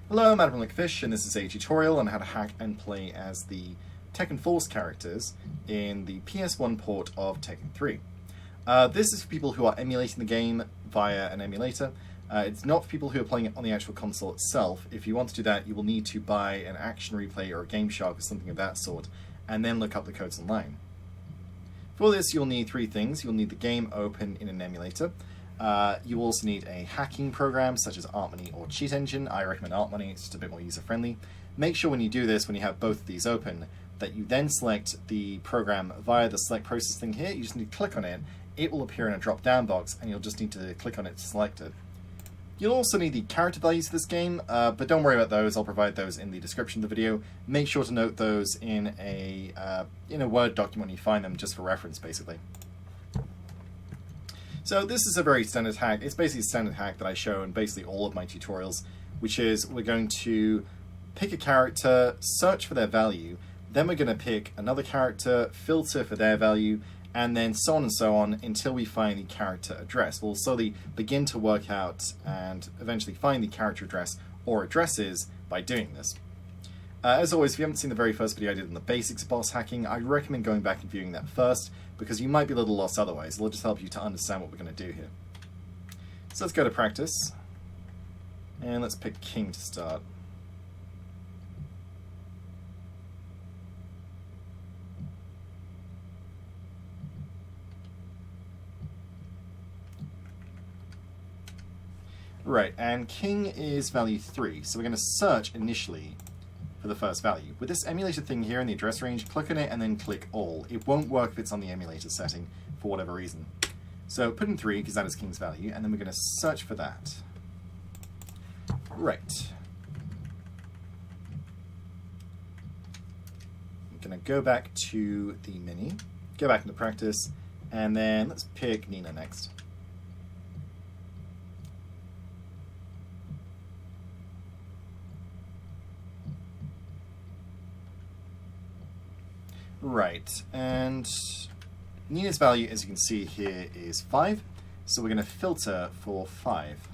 Hello, I'm Adam Fish, and this is a tutorial on how to hack and play as the Tekken Force characters in the PS1 port of Tekken 3. This is for people who are emulating the game via an emulator. It's not for people who are playing it on the actual console itself. If you want to do that, you will need to buy an Action Replay or a Game Shark or something of that sort, and then look up the codes online. For this, you'll need three things. You'll need the game open in an emulator. You also need a hacking program such as ArtMoney or Cheat Engine. I recommend ArtMoney, it's just a bit more user-friendly. Make sure when you do this, when you have both of these open, that you then select the program via the select process thing here. You just need to click on it. It will appear in a drop-down box, and you'll just need to click on it to select it. You'll also need the character values for this game, but don't worry about those. I'll provide those in the description of the video. Make sure to note those in a Word document when you find them, just for reference, basically. So this is a very standard hack. It's basically a standard hack that I show in basically all of my tutorials, which is we're going to pick a character, search for their value, then we're going to pick another character, filter for their value, and then so on and so on until we find the character address. We'll slowly begin to work out and eventually find the character address or addresses by doing this. As always, if you haven't seen the very first video I did on the basics of boss hacking, I recommend going back and viewing that first, because you might be a little lost otherwise. It'll just help you to understand what we're going to do here. So let's go to practice, and let's pick King to start. Right, and King is value 3, so we're going to search initially for the first value. With this emulator thing here in the address range, click on it and then click all. It won't work if it's on the emulator setting for whatever reason. So put in 3 because that is King's value, and then we're going to search for that. Right. I'm going to go back to the menu, go back into practice, and then let's pick Nina next. Right, and Nina's value, as you can see here, is 5, so we're going to filter for 5.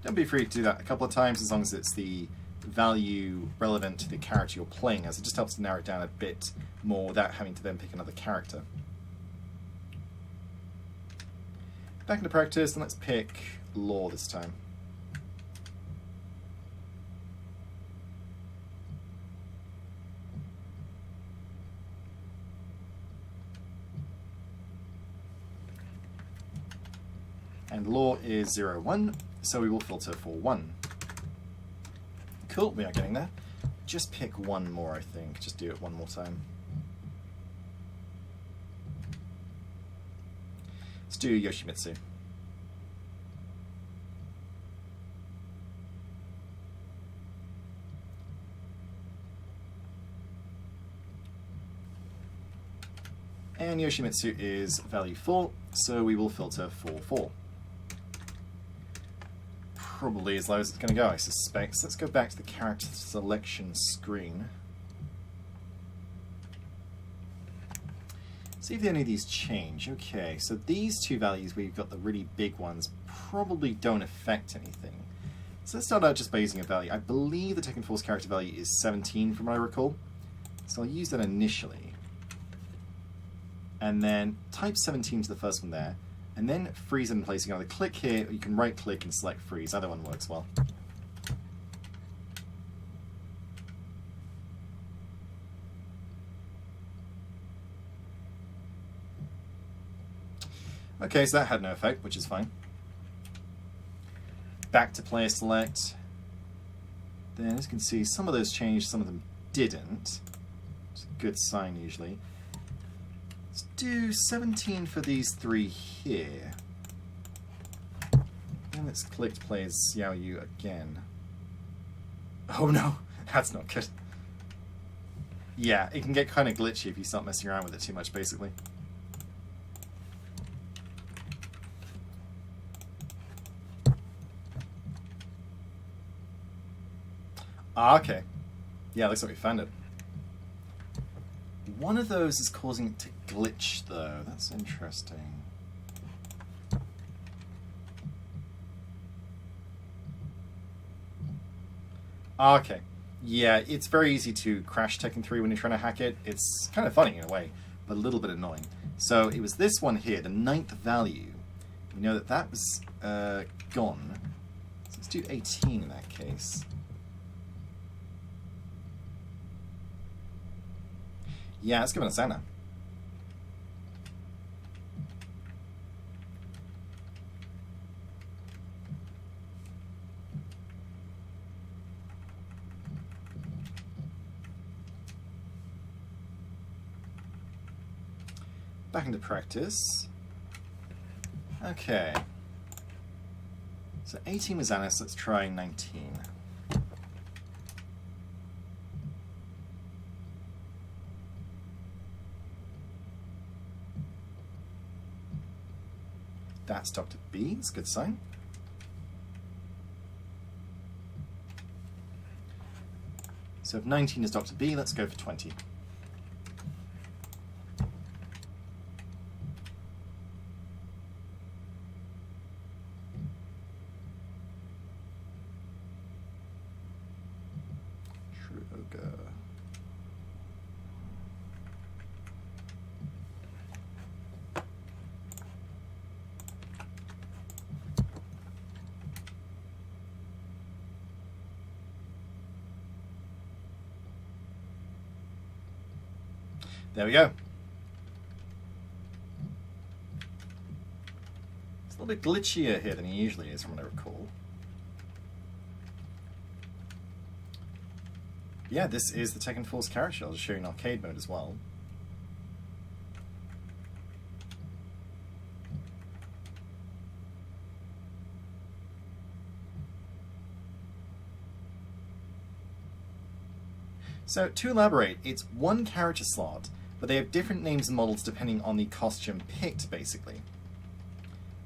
Don't be afraid to do that a couple of times, as long as it's the value relevant to the character you're playing as. It just helps to narrow it down a bit more without having to then pick another character. Back into practice, and let's pick Law this time. And Law is 0, 1, so we will filter for 1. Cool, we are getting there. Just pick one more, I think. Just do it one more time. Let's do Yoshimitsu. And Yoshimitsu is value 4, so we will filter for 4. Probably as low as it's going to go, I suspect. So let's go back to the character selection screen. See if any of these change. Okay, so these two values where you've got the really big ones probably don't affect anything. So let's start out just by using a value. I believe the Tekken Force character value is 17 from what I recall. So I'll use that initially. And then type 17 to the first one there. And then freeze it in place. You can either click here, or you can right-click and select freeze. Either one works well. Okay, so that had no effect, which is fine. Back to player select. Then, as you can see, some of those changed, some of them didn't. It's a good sign, usually. Let's do 17 for these three here. And let's click to play as Xiaoyu again. Oh no, that's not good. Yeah, it can get kind of glitchy if you start messing around with it too much, basically. Ah, okay. Yeah, looks like we found it. One of those is causing it to glitch, though. That's interesting. Okay. Yeah, it's very easy to crash Tekken 3 when you're trying to hack it. It's kind of funny in a way, but a little bit annoying. So it was this one here, the 9th value. We know that that was gone. So let's do 18 in that case. Yeah, let's give it a Sana. Back into practice. Okay. So 18 was Anis, let's try 19. That's Dr. B, it's a good sign. So if 19 is Dr. B, let's go for 20. Ogre. There we go. It's a little bit glitchier here than he usually is, from what I recall. Yeah, this is the Tekken Force character. I'll just show you in arcade mode as well. So, to elaborate, it's one character slot, but they have different names and models depending on the costume picked, basically.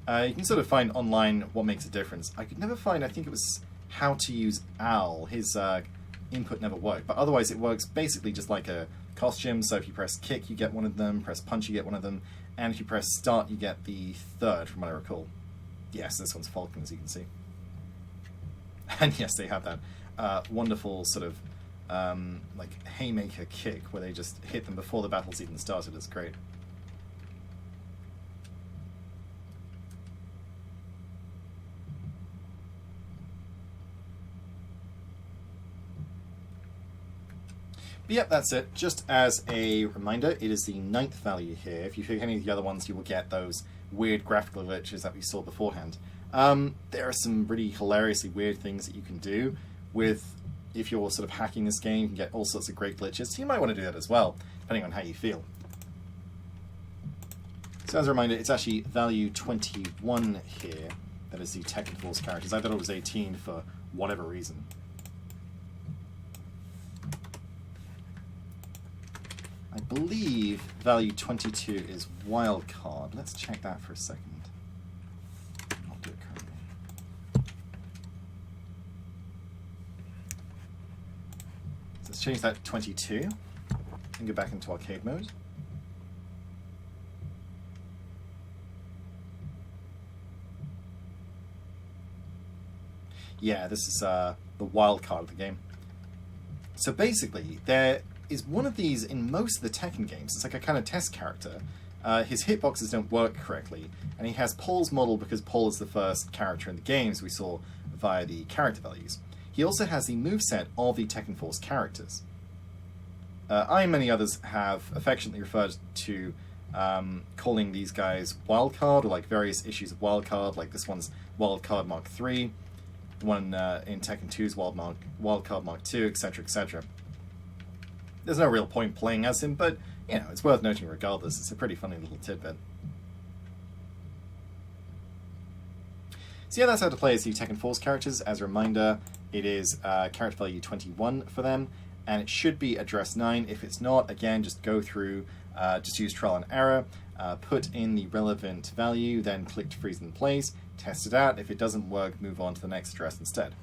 You can sort of find online what makes a difference. I could never find, I think it was how to use Al. His input never worked, but otherwise it works basically just like a costume. So if you press kick, you get one of them, press punch, you get one of them, and if you press start, you get the third, from what I recall. Yes, this one's Falcon, as you can see. And yes, they have that wonderful sort of like haymaker kick where they just hit them before the battle's even started. It's great. But yep, that's it. Just as a reminder, it is the 9th value here. If you pick any of the other ones, you will get those weird graphical glitches that we saw beforehand. There are some really hilariously weird things that you can do with, if you're sort of hacking this game, you can get all sorts of great glitches. So you might want to do that as well, depending on how you feel. So as a reminder, it's actually value 21 here. That is the Tekken Force characters. I thought it was 18 for whatever reason. I believe value 22 is wildcard. Let's check that for a second. I'll do it currently. So let's change that to 22 and go back into arcade mode. Yeah, this is the wild card of the game. So basically, there is one of these in most of the Tekken games. It's like a kind of test character. His hitboxes don't work correctly, and he has Paul's model because Paul is the first character in the games we saw via the character values. He also has the moveset of the Tekken Force characters. I and many others have affectionately referred to calling these guys Wildcard, or like various issues of Wildcard, like this one's Wildcard Mark III, the one in Tekken 2's Wildcard Mark II, etc., etc. There's no real point playing as him, but, you know, it's worth noting regardless. It's a pretty funny little tidbit. So yeah, that's how to play as the Tekken Force characters. As a reminder, it is character value 21 for them, and it should be address 9. If it's not, again, just go through, just use trial and error, put in the relevant value, then click to freeze in place, test it out. If it doesn't work, move on to the next address instead.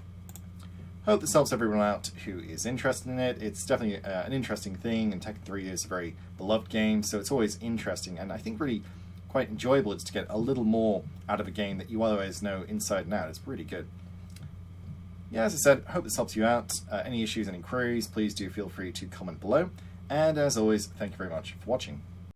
Hope this helps everyone out who is interested in it. It's definitely an interesting thing, and Tekken 3 is a very beloved game, so it's always interesting, and I think really quite enjoyable to get a little more out of a game that you otherwise know inside and out. It's really good. yeah, as I said, I hope this helps you out. Any issues, any queries, please do feel free to comment below. And as always, thank you very much for watching.